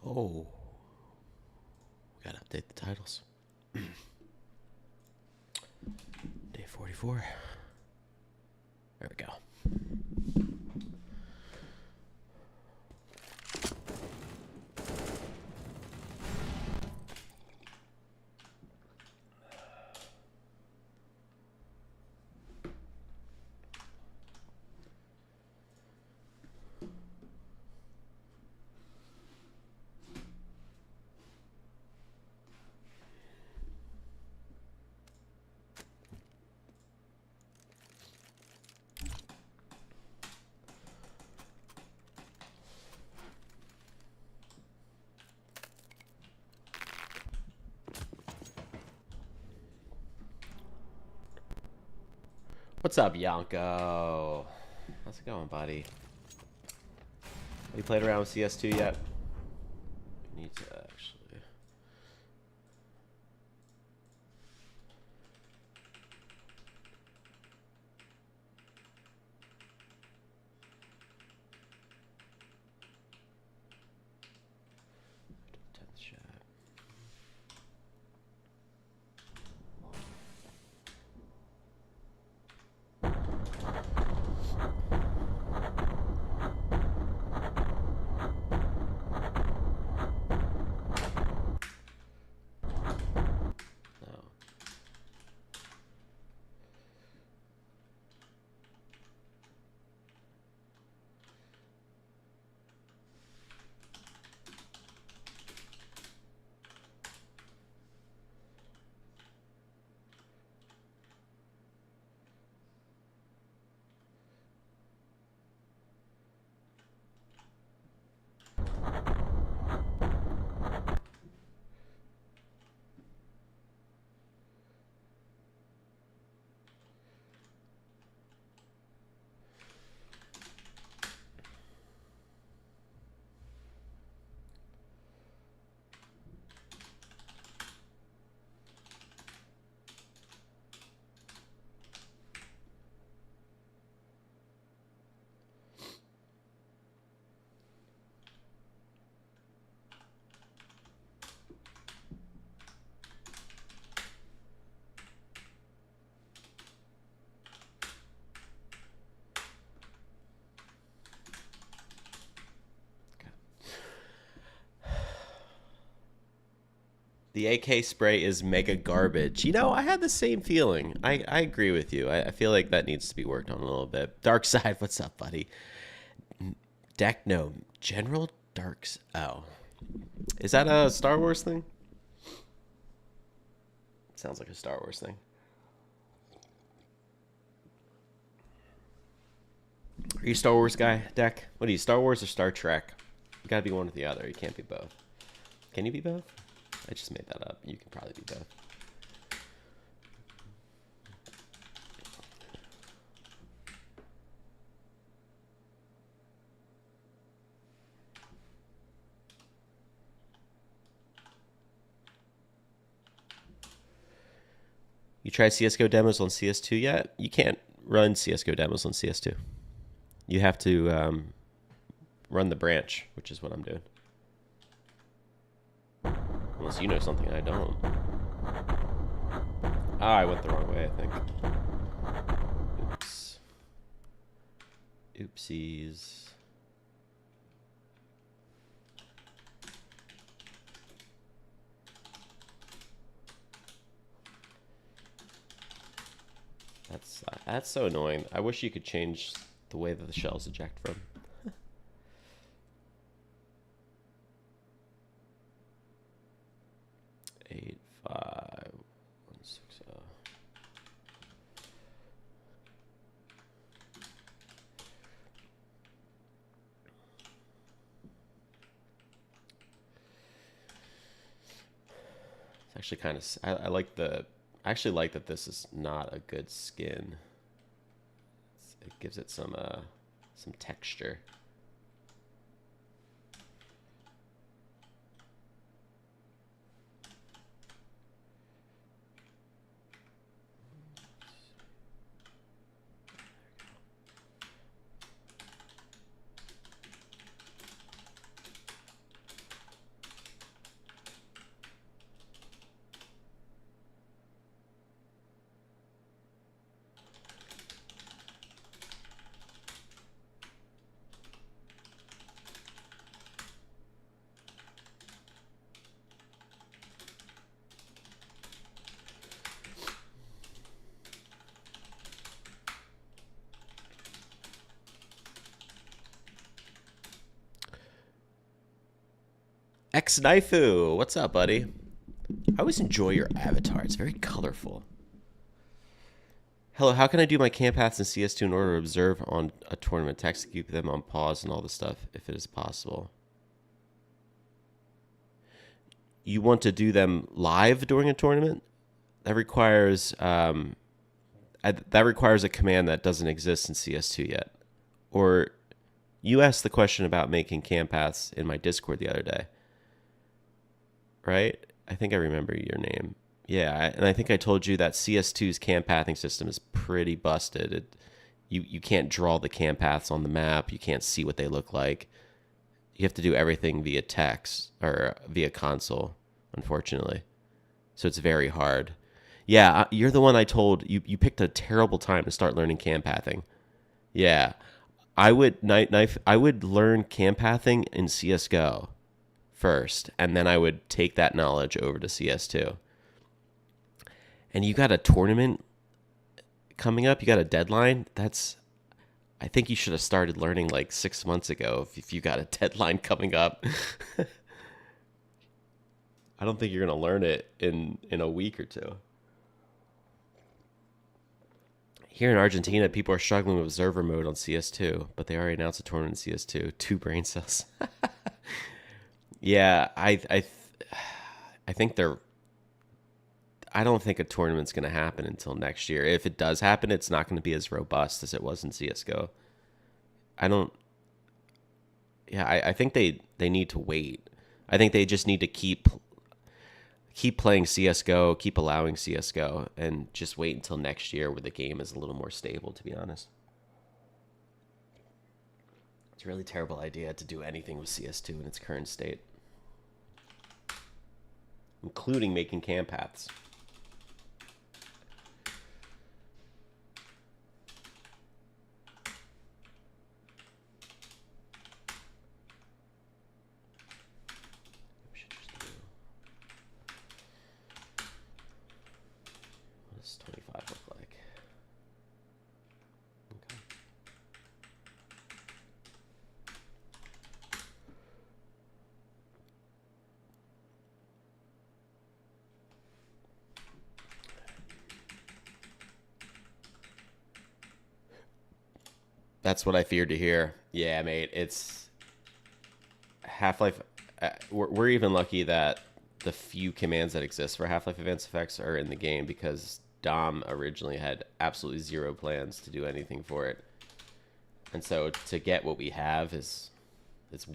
Oh, we gotta update the titles. Day 44. There we go. What's up, Yanko? How's it going, buddy? Have you played around with CS2 yet? I need to actually. The AK spray is mega garbage. You know, I had the same feeling. I agree with you. I feel like that needs to be worked on a little bit. Darkside, what's up, buddy? No, General Darks. Oh. Is that a Star Wars thing? Sounds like a Star Wars thing. Are you a Star Wars guy, Deck? What are you, Star Wars or Star Trek? You gotta be one or the other. You can't be both. Can you be both? I just made that up. You can probably be both. You tried CSGO demos on CS2 yet? You can't run CSGO demos on CS2. You have to run the branch, which is what I'm doing. Unless you know something I don't. Ah, I went the wrong way, I think. Oops. Oopsies. That's so annoying. I wish you could change the way that the shells eject from. 85160. It's actually kind of. I like the. I actually like that this is not a good skin. It gives it some texture. X-Knifeu, what's up, buddy? I always enjoy your avatar. It's very colorful. Hello, how can I do my camp paths in CS2 in order to observe on a tournament text to keep them on pause and all this stuff, if it is possible? You want to do them live during a tournament? That requires a command that doesn't exist in CS2 yet. Or you asked the question about making camp paths in my Discord the other day, right? I think I remember your name. Yeah, and I think I told you that CS2's camp pathing system is pretty busted. You can't draw the camp paths on the map. You can't see what they look like. You have to do everything via text or via console, unfortunately. So it's very hard. Yeah, you're the one I told. You picked a terrible time to start learning camp pathing. Yeah, I would learn camp pathing in CSGO first, and then I would take that knowledge over to CS2. And you got a tournament coming up. You got a deadline. I think you should have started learning like 6 months ago if you got a deadline coming up. I don't think you're going to learn it in a week or two. Here in Argentina, people are struggling with observer mode on CS2, but they already announced a tournament in CS2. 2 brain cells. Yeah, I think I don't think a tournament's going to happen until next year. If it does happen, it's not going to be as robust as it was in CSGO. I think they need to wait. I think they just need to keep playing CSGO, keep allowing CSGO, and just wait until next year where the game is a little more stable, to be honest. It's a really terrible idea to do anything with CS2 in its current state, including making camp paths. What does 25 look like? Okay. That's what I feared to hear. Yeah, mate, it's Half-Life. We're even lucky that the few commands that exist for Half-Life Advanced Effects are in the game, because Dom originally had absolutely zero plans to do anything for it. And so to get what we have it's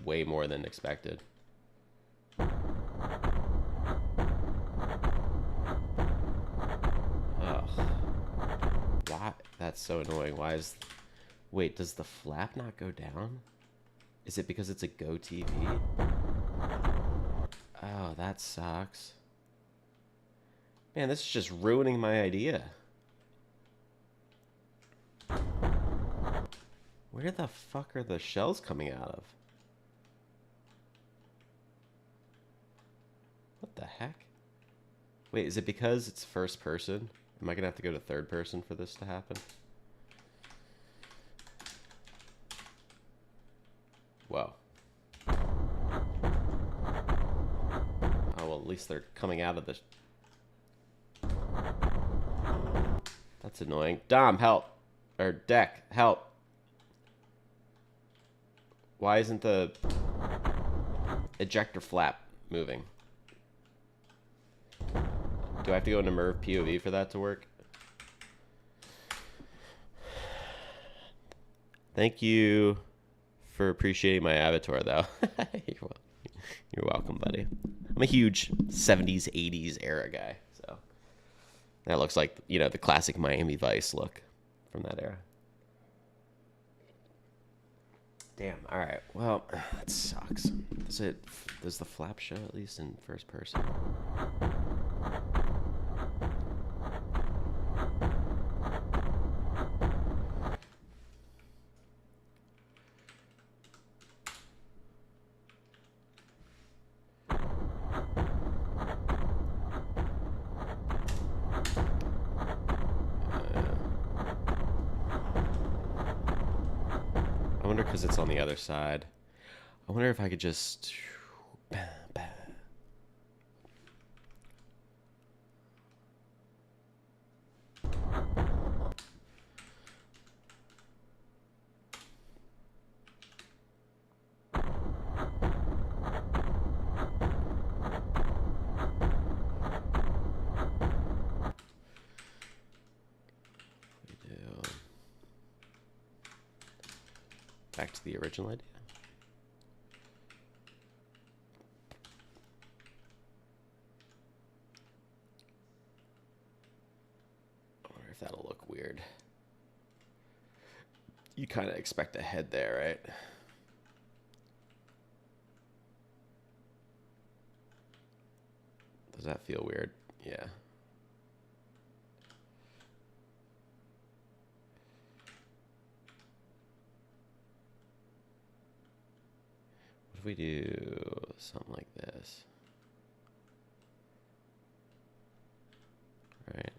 way more than expected. Ugh. Why? That's so annoying. Wait, does the flap not go down? Is it because it's a Go TV? Oh, that sucks. Man, this is just ruining my idea. Where the fuck are the shells coming out of? What the heck? Wait, is it because it's first person? Am I gonna have to go to third person for this to happen? Whoa. Oh, well, at least they're coming out of the... That's annoying. Dom, help. Or Deck, help. Why isn't the ejector flap moving? Do I have to go into Merv POV for that to work? Thank you for appreciating my avatar, though. You're welcome, buddy. I'm a huge 70s, 80s era guy, so that looks like, you know, the classic Miami Vice look from that era. Damn. All right. Well, that sucks. Does the flap show at least in first person? I wonder because it's on the other side. I wonder if I could just... Back to the original idea. I wonder if that'll look weird. You kind of expect a head there, right? Does that feel weird? Yeah. What if we do something like this? Right.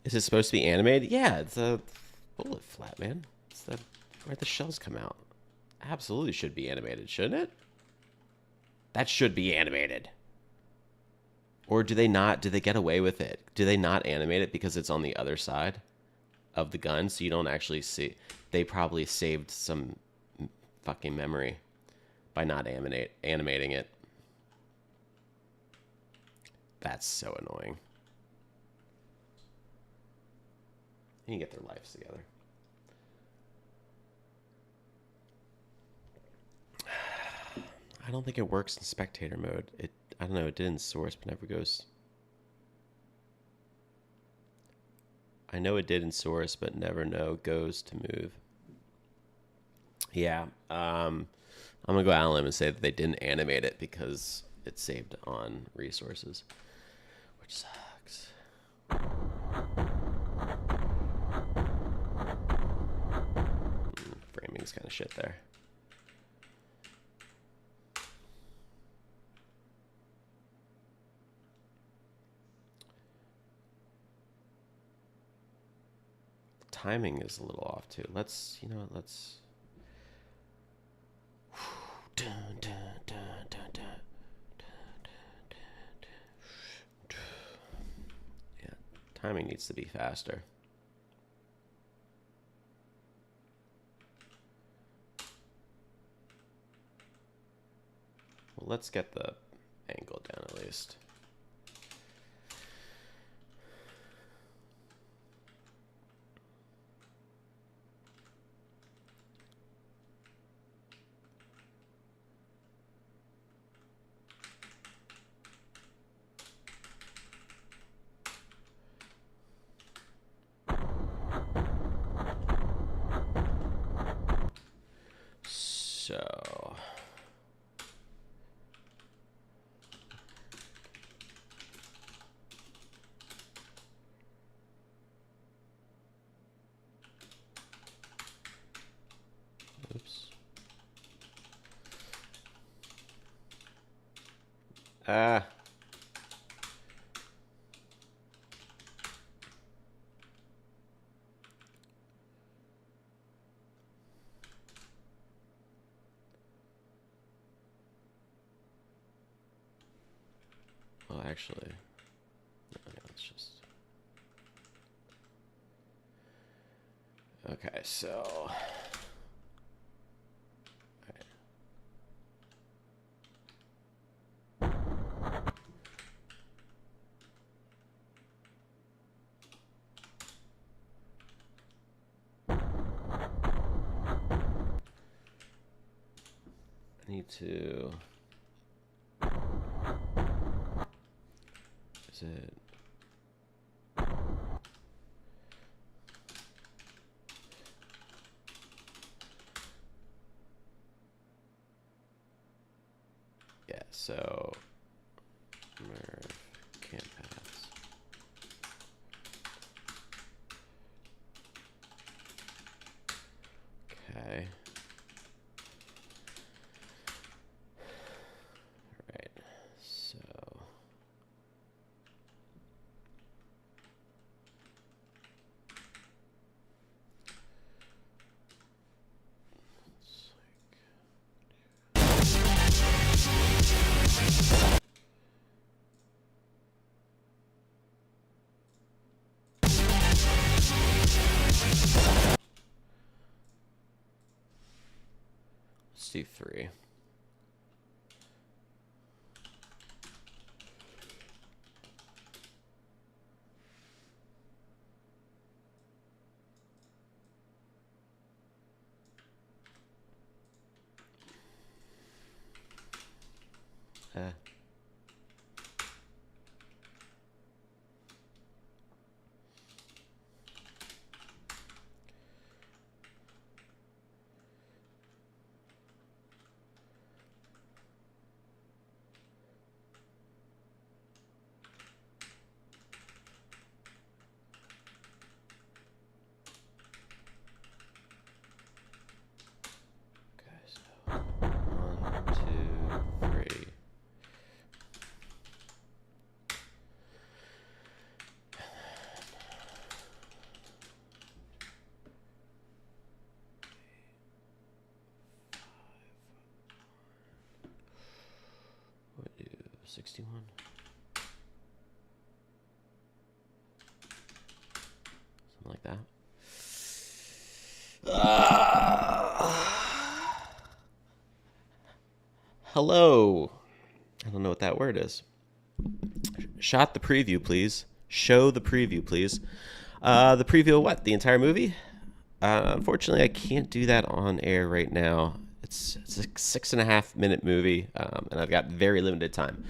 Is it supposed to be animated? Yeah, it's a bullet flat, man. It's the where the shells come out. Absolutely should be animated, shouldn't it? That should be animated. Or do they not? Do they get away with it? Do they not animate it because it's on the other side of the gun, so you don't actually see? They probably saved some fucking memory by not animating it. That's so annoying. They can get their lives together. I don't think it works in spectator mode. I don't know, it did in source, but never goes. I know it did in source, but never goes to move. Yeah, I'm gonna go out on a limb and say that they didn't animate it because it's saved on resources, which sucks. Framing's kind of shit there. Timing is a little off too. Let's, you know what, let's. Yeah, timing needs to be faster. Well, let's get the angle down at least. So oops. Well, actually, let's just. Okay, so. I need to. Is it? Yeah, so merge camp paths. Okay. Right. So Let's do 3. What do 61? Something like that. Hello. I don't know what that word is. Shot the preview, please. Show the preview, please. The preview of what? The entire movie? Unfortunately, I can't do that on air right now. It's a 6.5 minute movie, and I've got very limited time.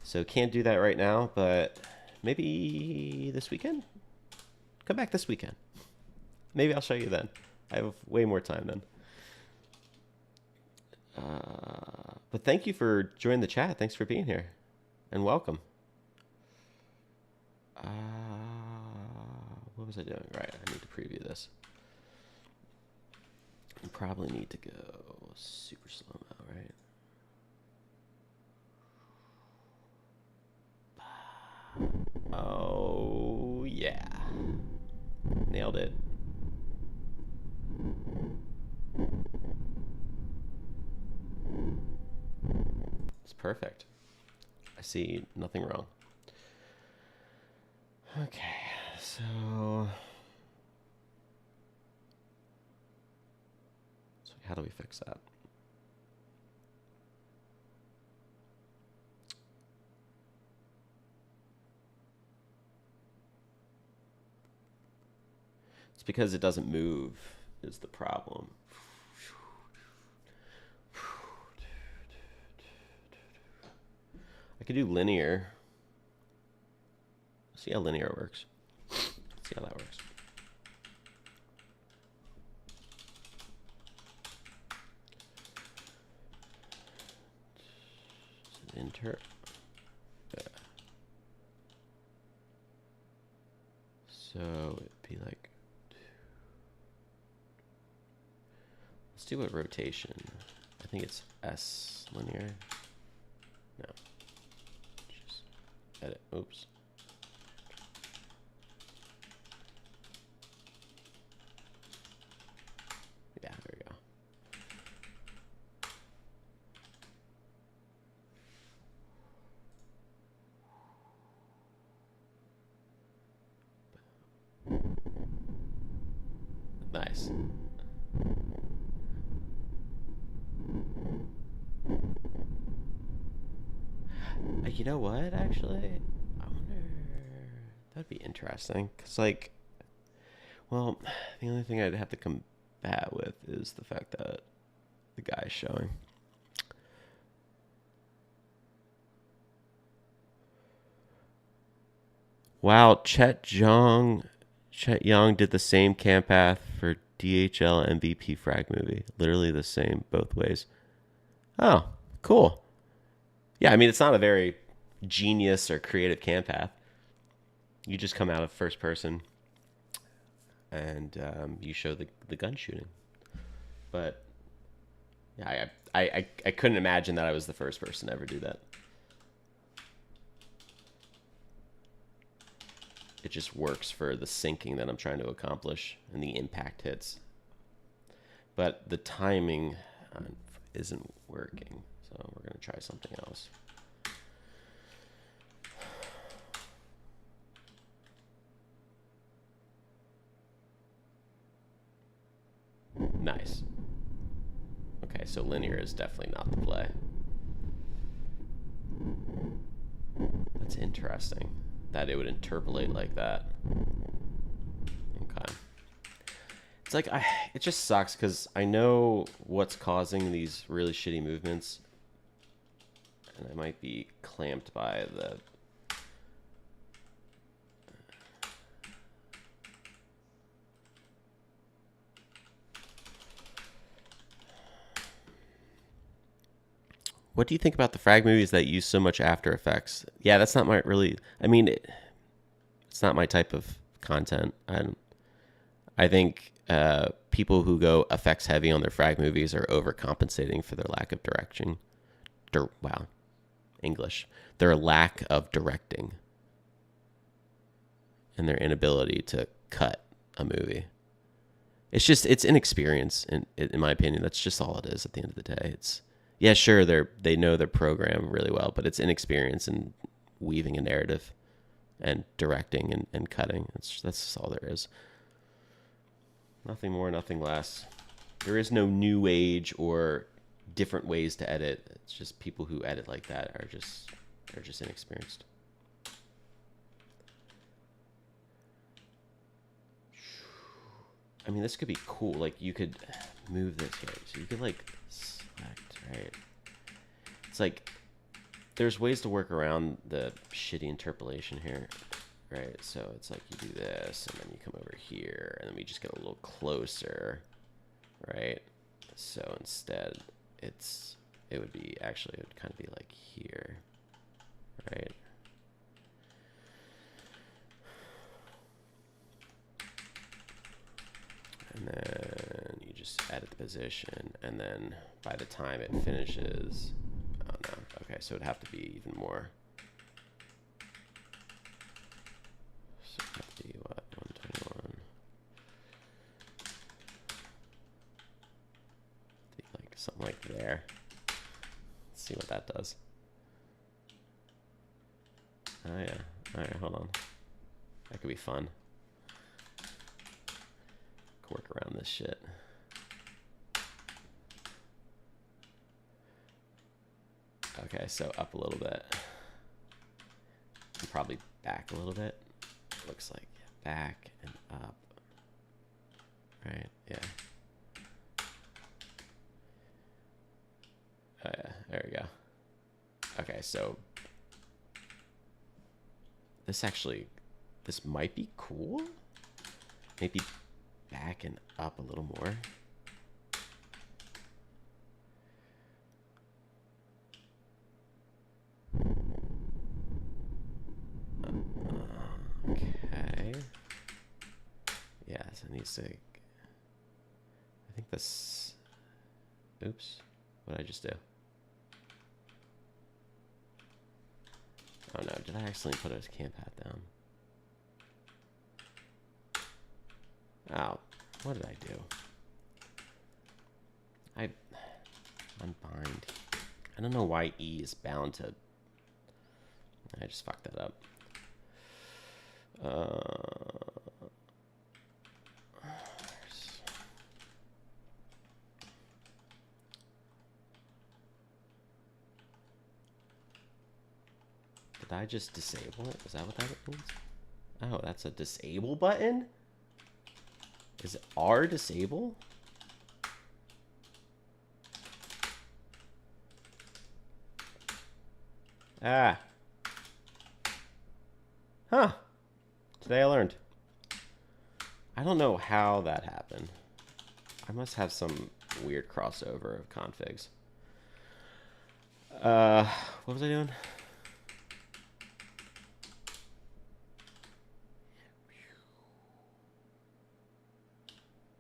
So can't do that right now, but maybe this weekend? Come back this weekend. Maybe I'll show you then. I have way more time then. But thank you for joining the chat. Thanks for being here. And welcome. What was I doing? Right, I need to preview this. I probably need to go super slow-mo, right? Oh, yeah. Nailed it. It's perfect. I see nothing wrong. Okay, so how do we fix that? It's because it doesn't move is the problem. I could do linear. See how linear works. See how that works. Enter. So it'd be like. Let's do a rotation. I think it's S linear. No. Just edit. Oops. Yeah, there we go. Nice. You know what, actually? I wonder... That'd be interesting. Because, like... Well, the only thing I'd have to combat with is the fact that the guy's showing. Wow, Chet Young did the same camp path for DHL MVP fragmovie. Literally the same both ways. Oh, cool. Yeah, I mean, it's not a very genius or creative camp path. You just come out of first person and you show the gun shooting. But yeah, I couldn't imagine that I was the first person to ever do that. It just works for the syncing that I'm trying to accomplish and the impact hits. But the timing isn't working, so we're going to try something else. Nice. Okay, so linear is definitely not the play. That's interesting that it would interpolate like that. Okay. It's like, it just sucks because I know what's causing these really shitty movements. And I might be clamped by the... What do you think about the frag movies that use so much After Effects? Yeah, that's not my really... I mean, it's not my type of content. I think people who go effects heavy on their frag movies are overcompensating for their lack of direction. Wow. English. Their lack of directing. And their inability to cut a movie. It's inexperience, in my opinion. That's just all it is at the end of the day. It's... Yeah, sure, they know their program really well, but it's inexperience in weaving a narrative and directing and cutting. That's just all there is. Nothing more, nothing less. There is no new age or different ways to edit. It's just people who edit like that are just inexperienced. I mean, this could be cool. Like, you could move this here. So you could, like, select, right? It's like, there's ways to work around the shitty interpolation here, right? So it's like you do this, and then you come over here, and then we just get a little closer, right? So instead, it would be, actually, it would kind of be like here, right? And then you just edit the position, and then by the time it finishes, oh no, okay, so it'd have to be even more. So it'd have to be what, 121? Like something like there. Let's see what that does. Oh yeah, all right, hold on. That could be fun. Work around this shit. Okay, so up a little bit. And probably back a little bit. Looks like back and up. Right, yeah. Oh yeah, there we go. Okay, so this might be cool. Maybe back and up a little more. Okay. Yeah, so it needs to... I think this... Oops. What did I just do? Oh no, did I accidentally put a cam pad down? Oh, what did I do? I'm behind. I don't know why E is bound to... I just fucked that up. Did I just disable it? Is that what that means? Oh, that's a disable button? Is it R disable? Ah. Huh. Today I learned. I don't know how that happened. I must have some weird crossover of configs. What was I doing?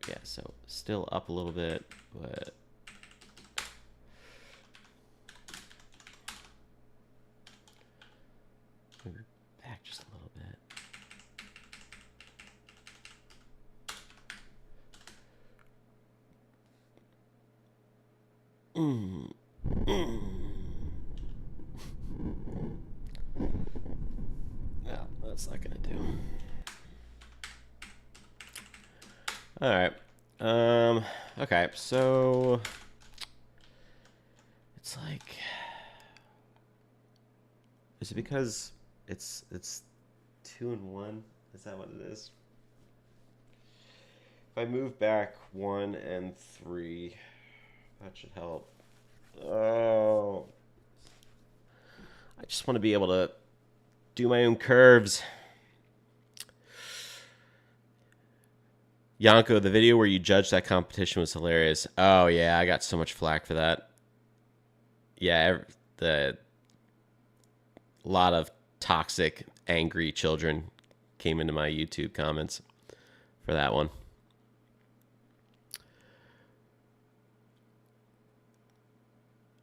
Yeah, so still up a little bit, but maybe back just a little bit. No, that's not gonna do. All right. Okay, so it's like, is it because it's 2 and 1? Is that what it is? If I move back 1 and 3, that should help. Oh, I just want to be able to do my own curves. Yanko, the video where you judged that competition was hilarious. Oh yeah, I got so much flack for that. Yeah, a lot of toxic, angry children came into my YouTube comments for that one.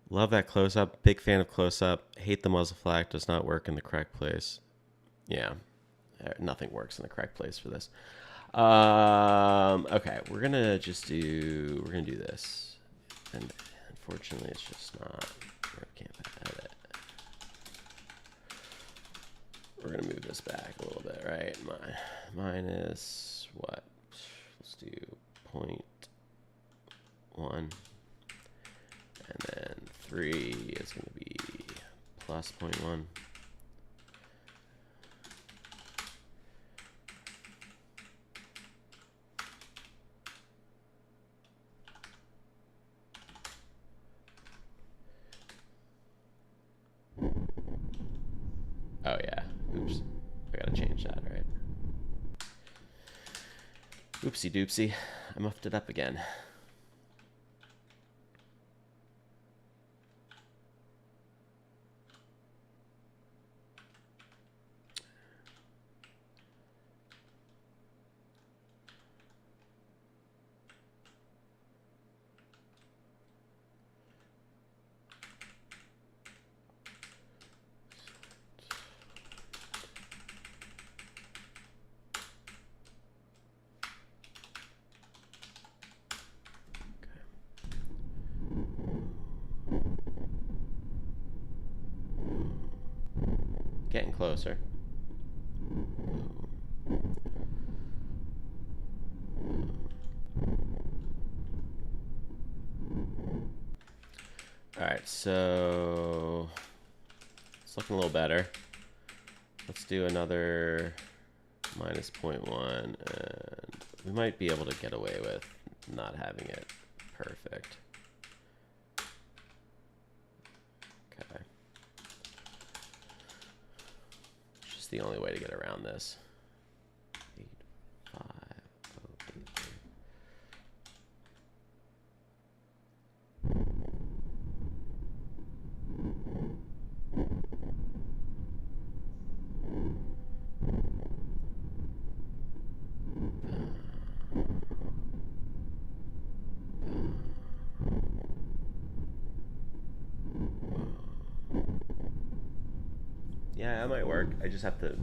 Love that close-up. Big fan of close-up. Hate the muzzle flash. Does not work in the correct place. Yeah, nothing works in the correct place for this. Okay, we're gonna do this, and unfortunately, it's just not. I can't edit. We're gonna move this back a little bit, right? Minus what? Let's do 0.1, and then 3 is gonna be plus 0.1. Oh yeah, oops, I gotta change that, right? Oopsie doopsie, I muffed it up again. Getting closer. All right, so it's looking a little better. Let's do another minus 0.1, and we might be able to get away with not having it perfect. Okay. It's just the only way to get around this. 85083. Yeah, that might work. I just have to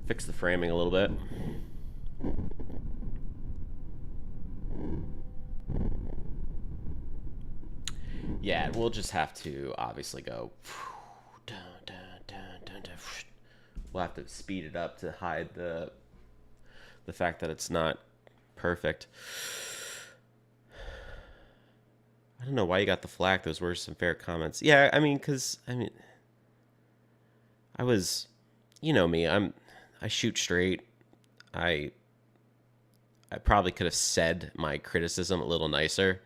fix the framing a little bit. Yeah, we'll just have to obviously go. We'll have to speed it up to hide the fact that it's not perfect. I don't know why you got the flack. Those were some fair comments. Yeah, I mean, I was, you know me, I shoot straight. I probably could have said my criticism a little nicer.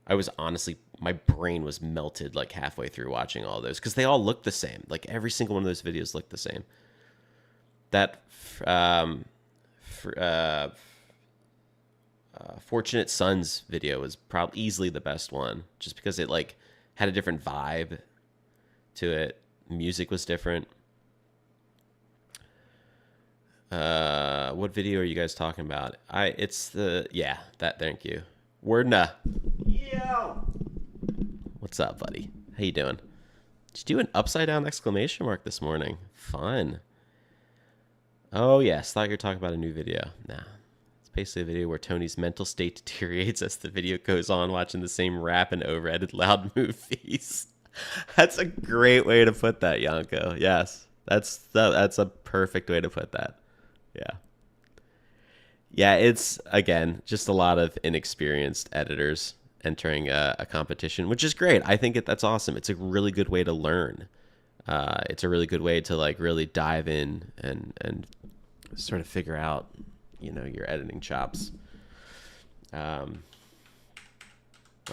I was honestly, my brain was melted like halfway through watching all those because they all look the same. Like every single one of those videos looked the same. That Fortunate Sons video was probably easily the best one, just because it like had a different vibe to it. Music was different. What video are you guys talking about? Thank you. Wordna. Yo. What's up, buddy? How you doing? Did you do an upside down exclamation mark this morning? Fun. Oh yes, thought you were talking about a new video. Nah. It's basically a video where Tony's mental state deteriorates as the video goes on, watching the same rap and overedited loud movies. That's a great way to put that, Yanko. Yes. That's a perfect way to put that. Yeah. Yeah, it's, again, just a lot of inexperienced editors entering a competition, which is great. I think that's awesome. It's a really good way to learn. It's a really good way to like really dive in and sort of figure out, you know, your editing chops. But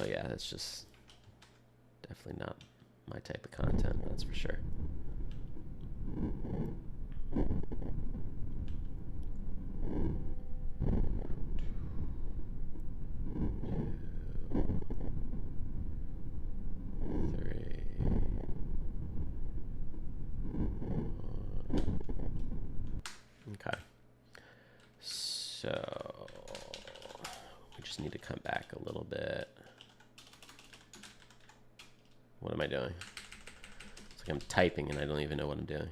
yeah, that's just definitely not my type of content, that's for sure. Okay. So we just need to come back a little bit. What am I doing? It's like I'm typing and I don't even know what I'm doing.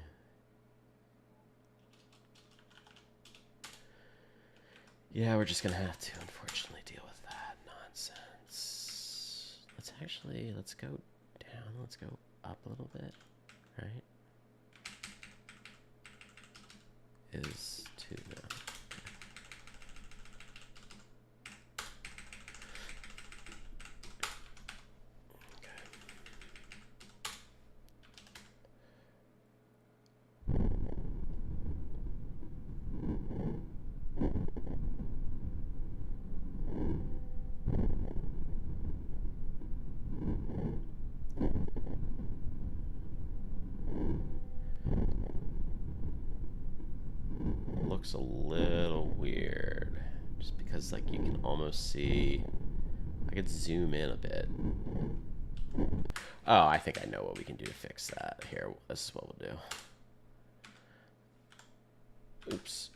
Yeah, we're just gonna have to, unfortunately, deal with that nonsense. Let's go down. Let's go up a little bit, right? Is to now. Looks a little weird just because like you can almost see. I could zoom in a bit. Oh, I think I know what we can do to fix that. Here, this is what we'll do. Oops.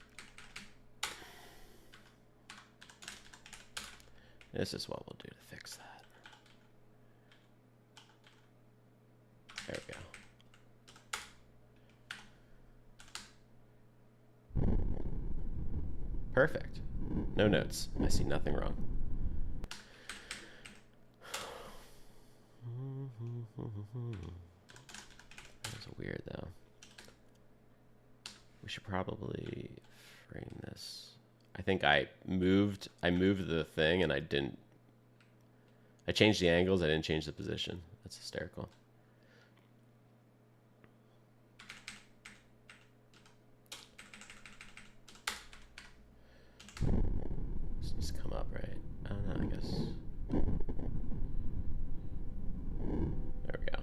This is what we'll do to fix that. There we go. Perfect. No notes. I see nothing wrong. That's weird though. We should probably frame this. I think I moved the thing and I changed the angles, I didn't change the position. That's hysterical. This needs to come up, right? I don't know, I guess. There we go.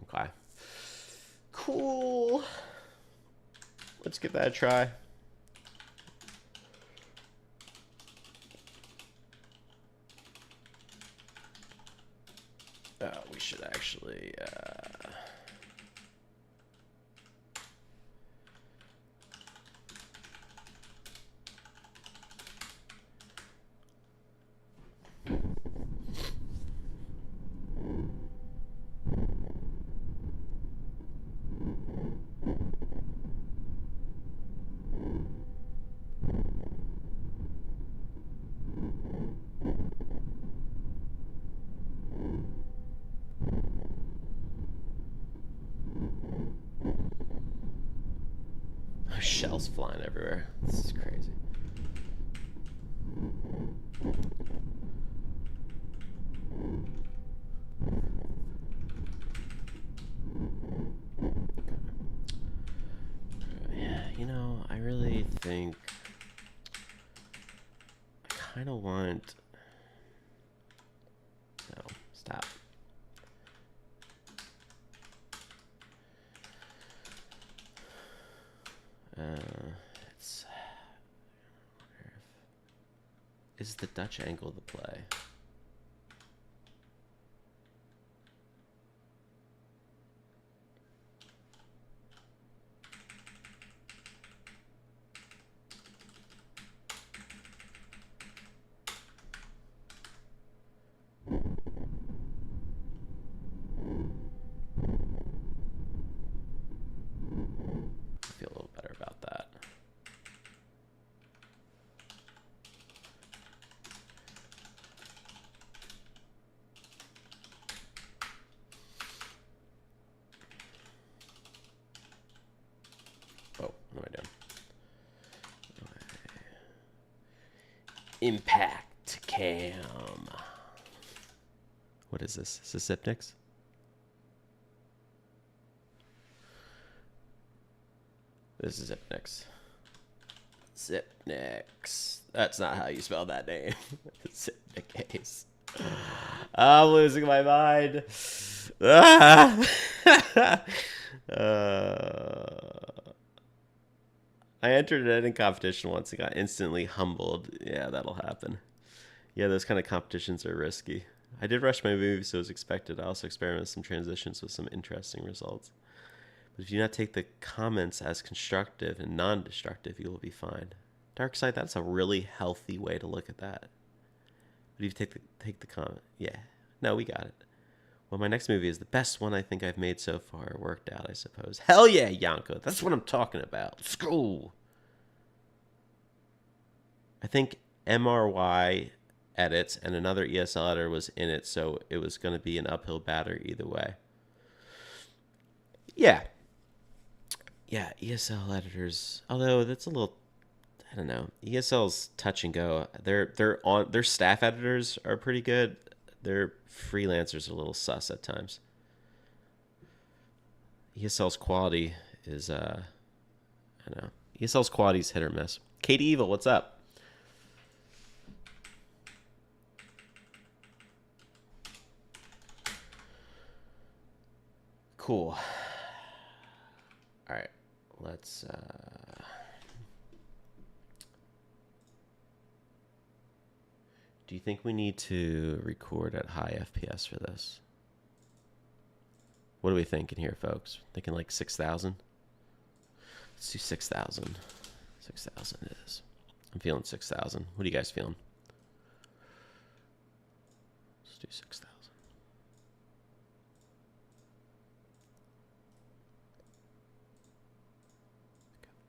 Okay. Cool. Let's give that a try. We should actually shells flying everywhere. This is crazy. Yeah, you know, I really think I kind of want. No, stop. Is the Dutch angle the play? I feel a little better about that. Oh, what am I doing? Impact cam. What is this? Is this Zipnix? This is Zipnix. Zipnix. That's not how you spell that name. Zipnix. I'm losing my mind. Ah! I entered an editing competition once and got instantly humbled. Yeah, that'll happen. Yeah, those kind of competitions are risky. I did rush my movie, so as expected. I also experimented with some transitions with some interesting results. But if you do not take the comments as constructive and non-destructive, you will be fine. Darkside, that's a really healthy way to look at that. But if you take the comment, yeah, no, we got it. Well, my next movie is the best one I think I've made so far. It worked out, I suppose. Hell yeah, Yanko. That's what I'm talking about. Screw. I think MRY edits and another ESL editor was in it, so it was going to be an uphill battle either way. Yeah. Yeah, ESL editors. Although that's a little, I don't know. ESL's touch and go. Their staff editors are pretty good. Their freelancers are a little sus at times. ESL's quality is I don't know. ESL's quality is hit or miss. Katie Evil, what's up? Cool. All right, let's do you think we need to record at high FPS for this? What are we thinking here, folks? Thinking like 6,000? Let's do 6,000. 6,000 it is. I'm feeling 6,000. What are you guys feeling? Let's do 6,000. Okay.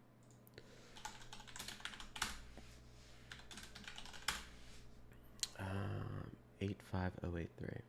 85083.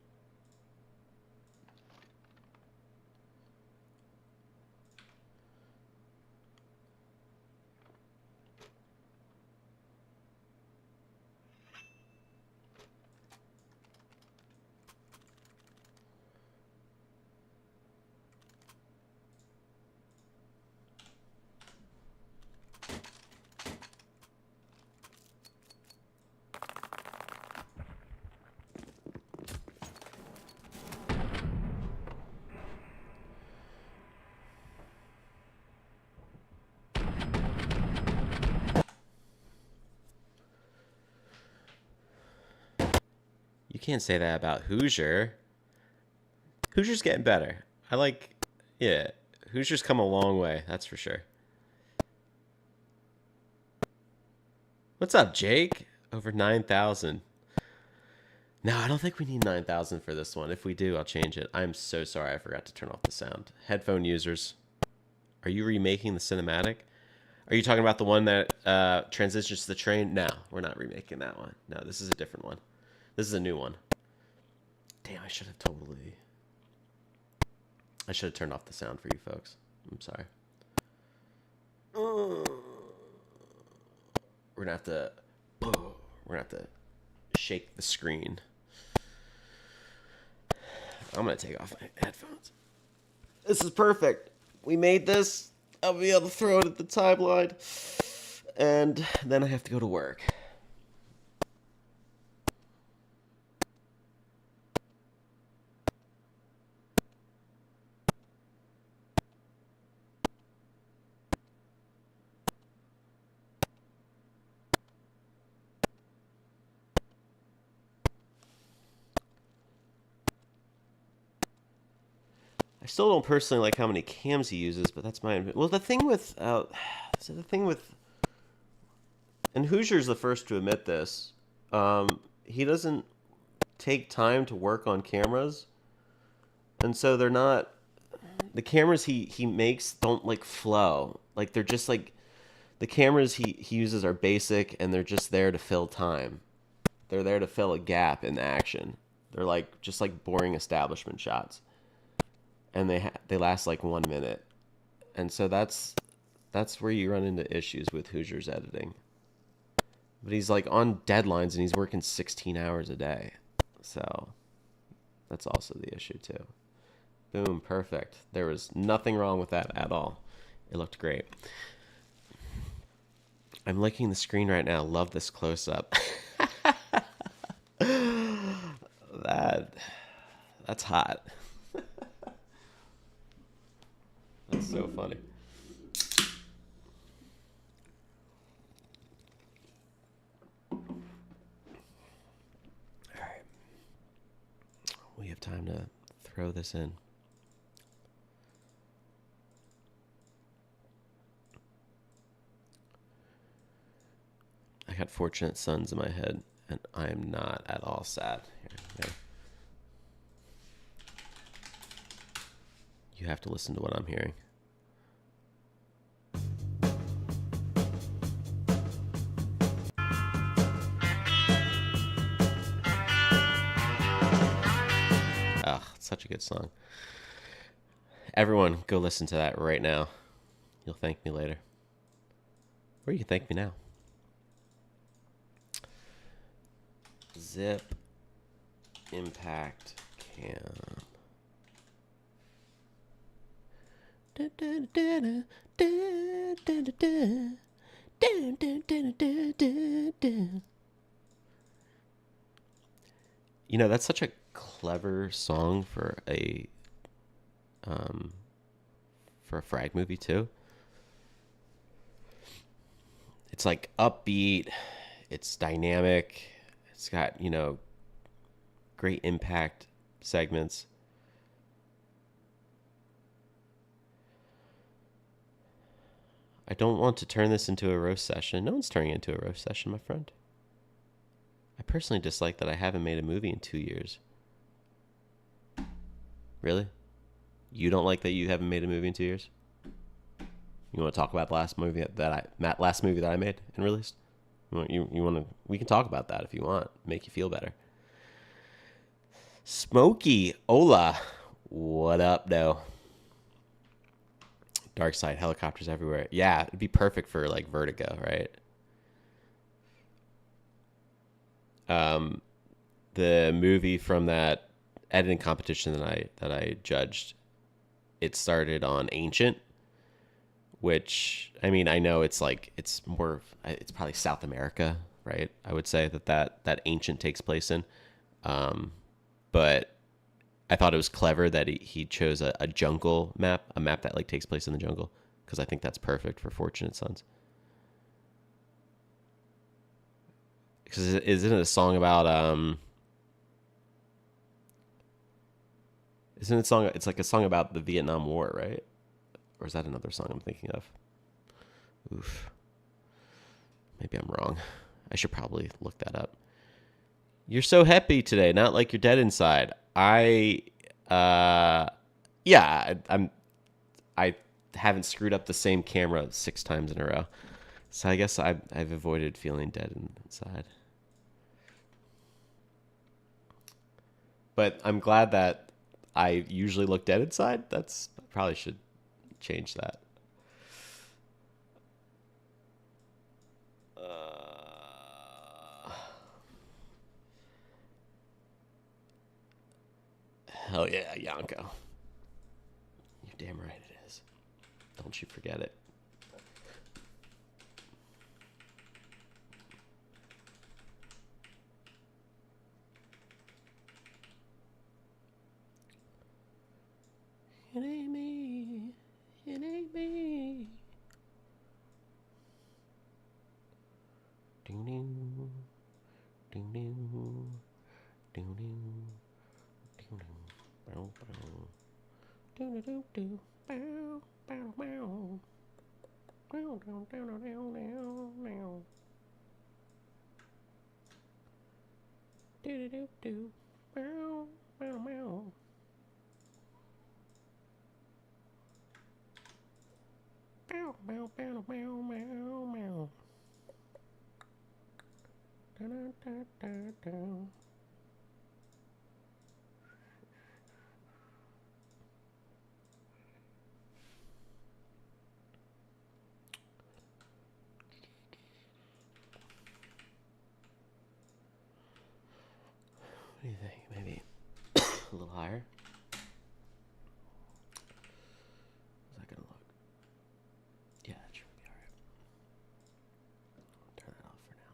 You can't say that about Hoosier. Hoosier's getting better. Yeah, Hoosier's come a long way, that's for sure. What's up, Jake? Over 9,000. No, I don't think we need 9,000 for this one. If we do, I'll change it. I'm so sorry I forgot to turn off the sound. Headphone users, are you remaking the cinematic? Are you talking about the one that transitions to the train? No, we're not remaking that one. No, this is a different one. This is a new one. Damn, I should have turned off the sound for you folks. I'm sorry. We're gonna have to shake the screen. I'm gonna take off my headphones. This is perfect. We made this. I'll be able to throw it at the timeline. And then I have to go to work. I still don't personally like how many cams he uses, but that's my... Well, the thing with... And Hoosier's the first to admit this. He doesn't take time to work on cameras. And so they're not... The cameras he makes don't, like, flow. Like, they're just, like... The cameras he uses are basic, and they're just there to fill time. They're there to fill a gap in action. They're, like, just, like, boring establishment shots. And they last like 1 minute, and so that's That's where you run into issues with Hoosier's editing. But he's like on deadlines and he's working 16 hours a day. So that's also the issue too. Boom, perfect. There was nothing wrong with that at all. It looked great. I'm licking the screen right now. Love this close-up. That's hot. That's so funny. All right. We have time to throw this in. I got Fortunate Sons in my head, and I am not at all sad. Here. You have to listen to what I'm hearing. Ah, such a good song. Everyone, go listen to that right now. You'll thank me later. Or you can thank me now. Zip impact cam. You know, that's such a clever song for a frag movie too. It's like upbeat, it's dynamic, it's got, you know, great impact segments. I don't want to turn this into a roast session. No one's turning it into a roast session, my friend. I personally dislike that I haven't made a movie in 2 years. Really? You don't like that you haven't made a movie in 2 years? You want to talk about the last movie that I made and released? You want to? We can talk about that if you want. Make you feel better. Smokey, hola, what up, though? Darkside, helicopters everywhere. Yeah, it'd be perfect for like Vertigo, right? The movie from that editing competition that I judged, it started on Ancient, which, I mean, I know it's like, it's probably South America, right? I would say that Ancient takes place in. But I thought it was clever that he chose a jungle map, a map that like takes place in the jungle, because I think that's perfect for Fortunate Sons. Because isn't it a song about isn't it song? It's like a song about the Vietnam War, right? Or is that another song I'm thinking of? Oof. Maybe I'm wrong. I should probably look that up. You're so happy today, not like you're dead inside. I haven't screwed up the same camera 6 times in a row. So I guess I've avoided feeling dead inside. But I'm glad that I usually look dead inside. I probably should change that. Hell yeah, Yanko. You're damn right it is. Don't you forget it. It ain't me. It ain't me. Ding ding. Ding ding. Ding ding. Ding ding. Bow bow. Do do do. Bow bow bow. Bow down down down down down. Do do do. Bow bow bow. Bow bow bow bow bow bow. Da da da da da. What do you think? Maybe a little higher? How's that gonna look? Yeah, that should be alright. Turn that off for now.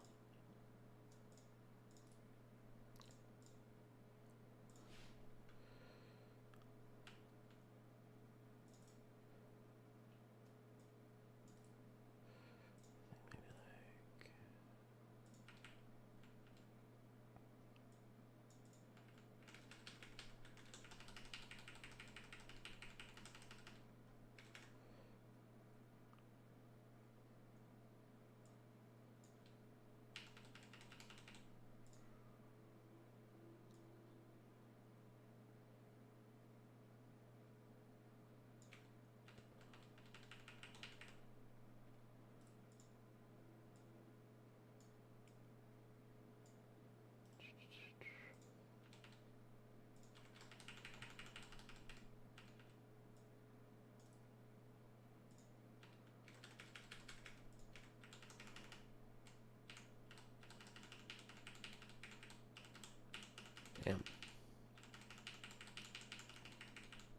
Damn.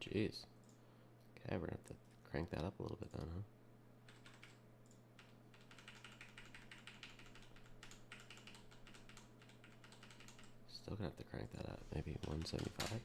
Jeez. Okay, we're gonna have to crank that up a little bit then, huh? Still gonna have to crank that up. Maybe 175.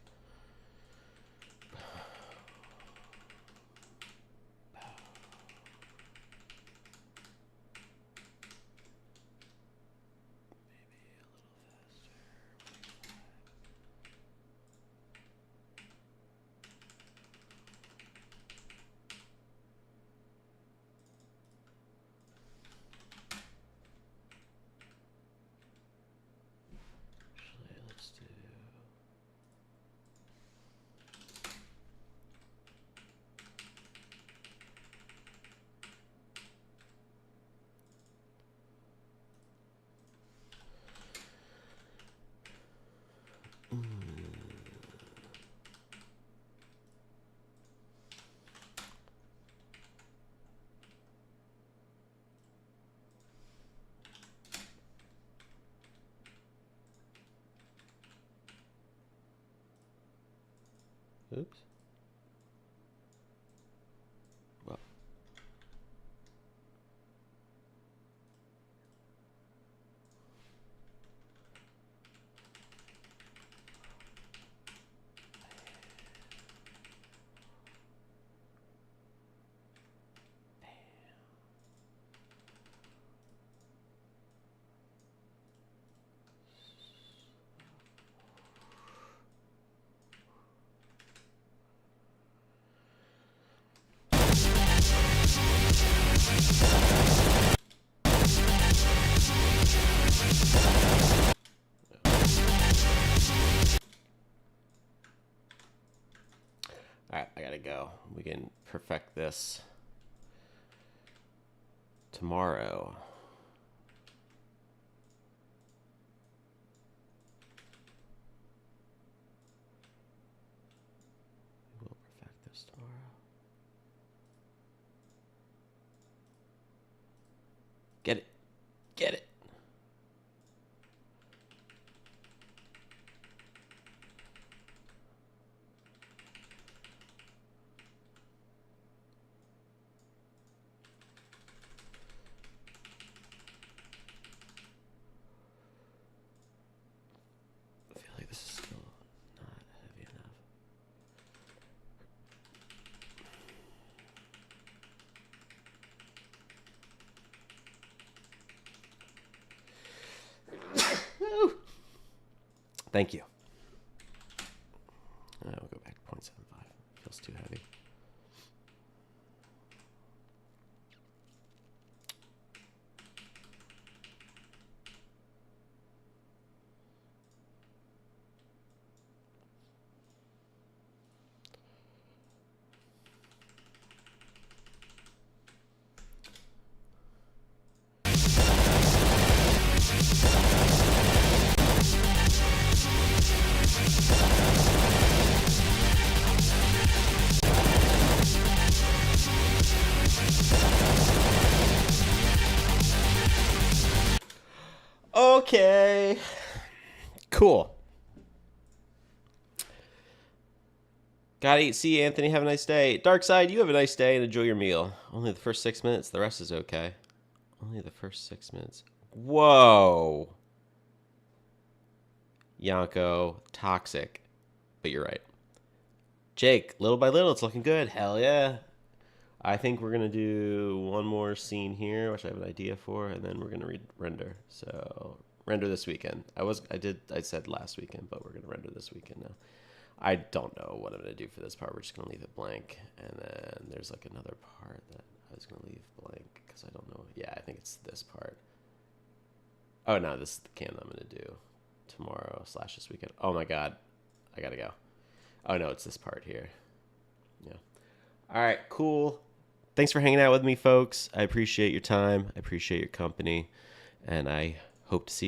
Oops. Well. Alright, I gotta go. We can perfect this tomorrow. We'll perfect this tomorrow. Get it. Get it. I feel like this is still not heavy enough. Thank you. We'll go back to 0.75. Feels too heavy. Okay. Cool. Gotta eat. See you, Anthony. Have a nice day. Darkside, you have a nice day and enjoy your meal. Only the first 6 minutes. The rest is okay. Only the first 6 minutes. Whoa. Yanko, toxic. But you're right. Jake, little by little, it's looking good. Hell yeah. I think we're going to do one more scene here, which I have an idea for, and then we're going to render. So, render this weekend. I said last weekend, but we're going to render this weekend now. I don't know what I'm going to do for this part. We're just going to leave it blank. And then there's like another part that I was going to leave blank because I don't know. Yeah, I think it's this part. Oh, no, this is the cam I'm going to do tomorrow / this weekend. Oh, my God. I got to go. Oh, no, it's this part here. Yeah. All right, cool. Thanks for hanging out with me, folks. I appreciate your time. I appreciate your company. And I hope to see you.